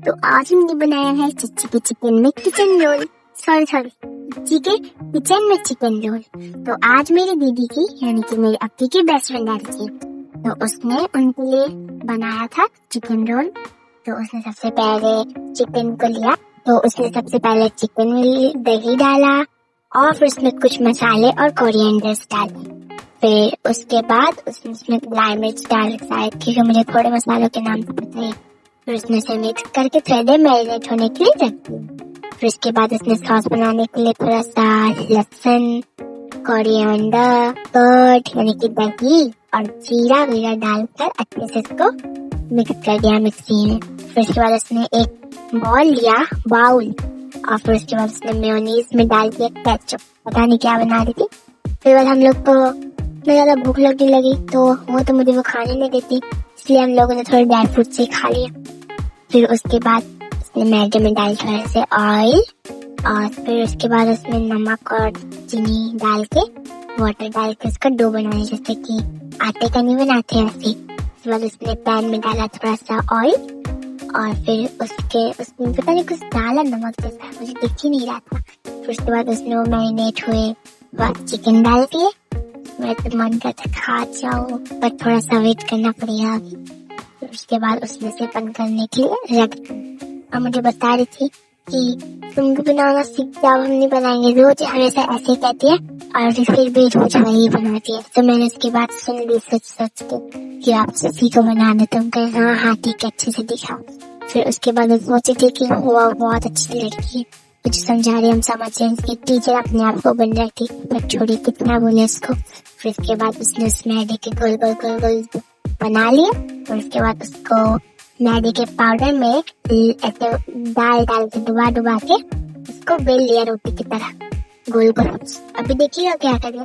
तो आज हमने बनाया है चच्ची के चिकन में किचन रोल। सॉरी चच्ची के किचन में चिकन रोल। तो आज मेरी दीदी की यानी कि मेरी अप्पी की बेस्ट फ्रेंड आ रही थी, तो उसने उनके लिए बनाया था चिकन रोल। तो उसने सबसे पहले चिकन को लिया, तो उसने सबसे पहले चिकन में दही डाला और फिर उसमें कुछ मसाले और कोरिएंडर्स डाले। फिर उसके बाद उसने उसमें लाल मिर्च डाल शायद, क्योंकि मुझे थोड़े मसालों के नाम तो पता है। फिर उसने उसे मिक्स करके थोड़ी देर मैरिनेट होने के लिए रख दिया। फिर उसके बाद उसने सॉस बनाने के लिए थोड़ा सा लहसुन, कोरिएंडर, कर्ड यानी कि दही और जीरा वीरा डालकर अच्छे से इसको मिक्स कर दिया मिक्सी में। फिर उसके बाद उसने एक बाउल और फिर उसके बाद उसने मेयोनीज में डाल दिया केचप। पता नहीं क्या बना रही थी। फिर बाद हम लोग को इतना ज्यादा भूख लगने लगी, तो मुझे वो खाने नहीं देती, इसलिए हम लोगों ने थोड़े ड्राई फ्रूट से खा लिया। फिर उसके बाद उसने मैगी में डाल थोड़ा से ऑयल और फिर उसके बाद उसमें नमक और चीनी डाल के वाटर डाल के उसका डो बनाया, जैसे कि आटे का नहीं बनाते ऐसे। उसके बाद उसने पैन में डाला थोड़ा सा ऑयल और फिर उसमें पता नहीं कुछ डाला नमक जैसा, मुझे दिख ही नहीं रहा था। फिर उसके बाद उसने वो मैरिनेट हुए चिकन डाल दिए। मेरा तो मन करता खा जाओ, पर थोड़ा सा वेट करना पड़ेगा अभी। फिर उसके बाद उसने से बंद करने के लिए रख दिया और मुझे बता रही थी कि तुम भी बनाना सीख जाओ, हम नहीं बनाएंगे। रोज हमेशा ऐसे कहती है और फिर भी रोज वही बनाती है। तो मैंने उसकी बात सुन ली सोच के कि आप सीखो बनाना। तुम कहे हाँ ठीक है, अच्छे से दिखाओ। फिर उसके बाद सोची थी कि वो बहुत अच्छी लड़की है, कुछ समझा रही, हम समझ रहे हैं। इसकी टीचर अपने आप को बन रही थी, पर छोड़ी कितना बोले उसको। फिर उसके बाद उसने उस मैदे के गोल गोल बना लिए। फिर उसके बाद उसको मैदे के पाउडर में ऐसे डाल के डुबा के उसको बेल लिया रोटी की तरह गोल गोल। अभी देखिएगा क्या करिए।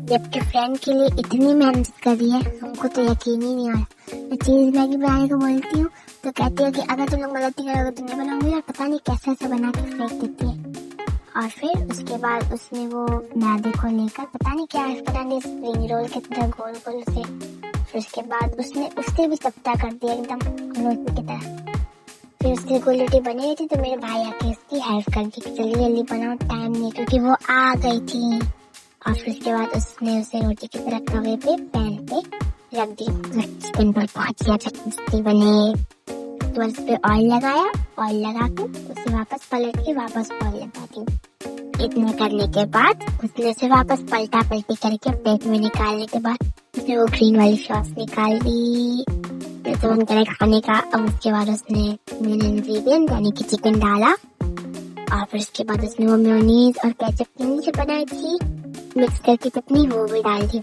जबकि फ्रेंड के लिए इतनी मेहनत कर रही है, हमको तो यकीन ही नहीं आ रहा। मैं चीज मैगी बनाने को बोलती हूँ तो कहती है कि अगर तुम लोग मदद नहीं करोगे तो नहीं बनाऊंगी, यार पता नहीं कैसे ऐसे बना के फेंक देती है। और फिर उसके बाद उसने वो मैदे को लेकर पता नहीं स्प्रिंग रोल की तरह गोल गोल से, फिर उसके बाद उससे भी चपटा कर दिया एकदम रोटी की तरह। फिर उसकी गोल रोटी बनी रही थी, तो मेरे भाई आके उसकी हेल्प कर दी कि जल्दी जल्दी बनाओ, टाइम नहीं, क्योंकि वो आ गई थी। और फिर उसके बाद उसने उसे रोटी की तरह तवे पे पैन पे रख दी। चिकन रोल बहुत ही अच्छा टेस्टी बने। तो उस पे ऑयल लगा के उसे वापस पलट के वापस ऑयल लगा दी। इतने करने के बाद उसने उसे वापस पलटा पलटी करके प्लेट में निकालने के बाद उसने वो ग्रीन वाली सॉस निकाल दी, तो मन करे खाने का। अब उसके बाद उसने मेन इंग्रेडिएंट यानी कि चिकन डाला और फिर उसके बाद उसने वो मेयोनीज और केचप की नीचे बनाई थी मिक्स करके चटनी, वो भी डाल दी।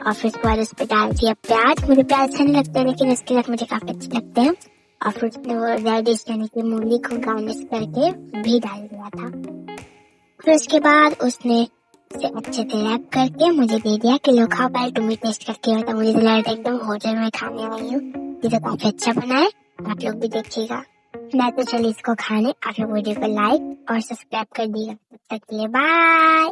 और फिर उसके बाद उस पर डाल दिया प्याज। मुझे प्याज अच्छा नहीं लगता, लेकिन इसके साथ मुझे काफी अच्छे लगते हैं। और फिर उसने वो रेडिश यानी कि मूली को गार्निश करके भी डाल दिया था। फिर उसके बाद उसने इसे अच्छे से रैप करके मुझे दे दिया कि लो खाओ, पहले तुम भी टेस्ट करके बताओ। मुझे तो लग रहा एकदम होटल में खाने आई हूँ। ये तो काफी अच्छा बना है, आप लोग भी देखिएगा। मैं तो चलिए इसको खाने। आप लोग वीडियो को लाइक और सब्सक्राइब कर दिएगा। तब तक के लिए बाय।